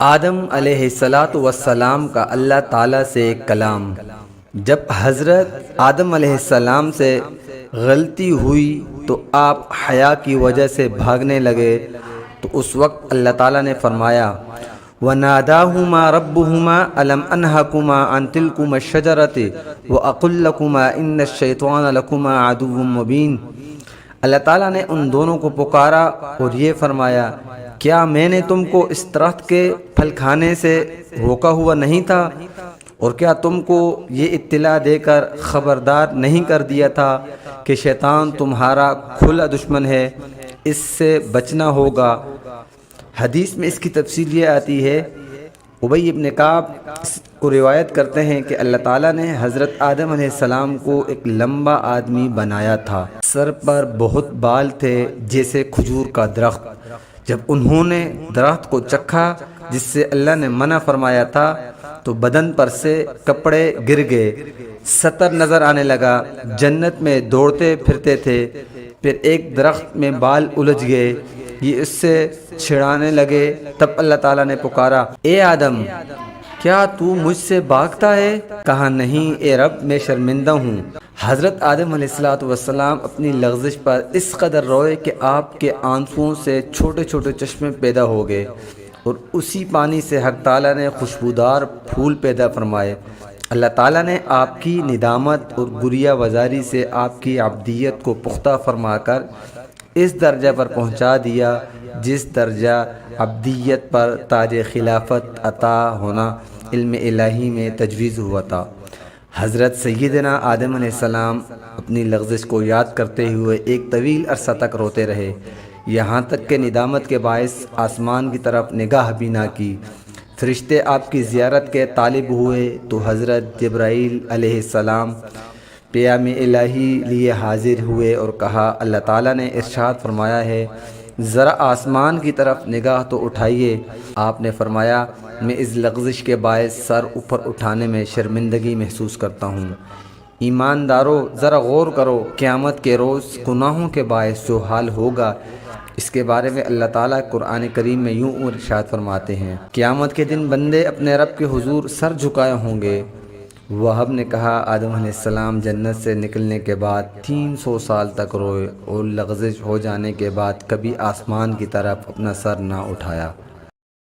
آدم علیہ الصلاۃ والسلام کا اللہ تعالیٰ سے ایک کلام۔ جب حضرت آدم علیہ السلام سے غلطی ہوئی تو آپ حیا کی وجہ سے بھاگنے لگے، تو اس وقت اللہ تعالیٰ نے فرمایا وَنَادَاهُمَا رَبُّهُمَا أَلَمْ أَنْهَكُمَا عَنْ تِلْكُمَا الشَّجَرَةِ وَأَقُلْ لَكُمَا إِنَّ الشَّيْطَانَ لَكُمَا عَدُوٌّ مُّبِينٌ۔ اللہ تعالیٰ نے ان دونوں کو پکارا اور یہ فرمایا، کیا میں نے تم کو اس درخت کے پھل کھانے سے روکا ہوا نہیں تھا، اور کیا تم کو یہ اطلاع دے کر خبردار نہیں کر دیا تھا کہ شیطان تمہارا کھلا دشمن ہے، اس سے بچنا ہوگا۔ حدیث میں اس کی تفصیل یہ آتی ہے، ابی ابن کعب کو روایت کرتے ہیں کہ اللہ تعالیٰ نے حضرت آدم علیہ السلام کو ایک لمبا آدمی بنایا تھا، سر پر بہت بال تھے جیسے کھجور کا درخت۔ جب انہوں نے درخت کو چکھا جس سے اللہ نے منع فرمایا تھا تو بدن پر سے کپڑے گر گئے، سطر نظر آنے لگا، جنت میں دوڑتے پھرتے تھے۔ پھر ایک درخت میں بال الجھ گئے، یہ اس سے چھڑانے لگے۔ تب اللہ تعالیٰ نے پکارا، اے آدم، کیا تو مجھ سے بھاگتا ہے؟ کہا، نہیں اے رب، میں شرمندہ ہوں۔ حضرت آدم علیہ السلام اپنی لغزش پر اس قدر روئے کہ آپ کے آنسوؤں سے چھوٹے چھوٹے چشمے پیدا ہو گئے، اور اسی پانی سے حق تعالیٰ نے خوشبودار پھول پیدا فرمائے۔ اللہ تعالیٰ نے آپ کی ندامت اور گریہ وزاری سے آپ کی عبدیت کو پختہ فرما کر اس درجہ پر پہنچا دیا جس درجہ عبدیت پر تاج خلافت عطا ہونا علم الہی میں تجویز ہوا تھا۔ حضرت سیدنا آدم علیہ السلام اپنی لغزش کو یاد کرتے ہوئے ایک طویل عرصہ تک روتے رہے، یہاں تک کہ ندامت کے باعث آسمان کی طرف نگاہ بھی نہ کی۔ فرشتے آپ کی زیارت کے طالب ہوئے تو حضرت جبرائیل علیہ السلام پیام الہی لیے حاضر ہوئے اور کہا، اللہ تعالیٰ نے ارشاد فرمایا ہے، ذرا آسمان کی طرف نگاہ تو اٹھائیے۔ آپ نے فرمایا، میں اس لغزش کے باعث سر اوپر اٹھانے میں شرمندگی محسوس کرتا ہوں۔ ایماندارو، ذرا غور کرو، قیامت کے روز گناہوں کے باعث جو حال ہوگا، اس کے بارے میں اللہ تعالیٰ قرآن کریم میں یوں ارشاد فرماتے ہیں، قیامت کے دن بندے اپنے رب کے حضور سر جھکائے ہوں گے۔ وہب نے کہا، آدم علیہ السلام جنت سے نکلنے کے بعد 300 سال تک روئے اور لغزش ہو جانے کے بعد کبھی آسمان کی طرف اپنا سر نہ اٹھایا۔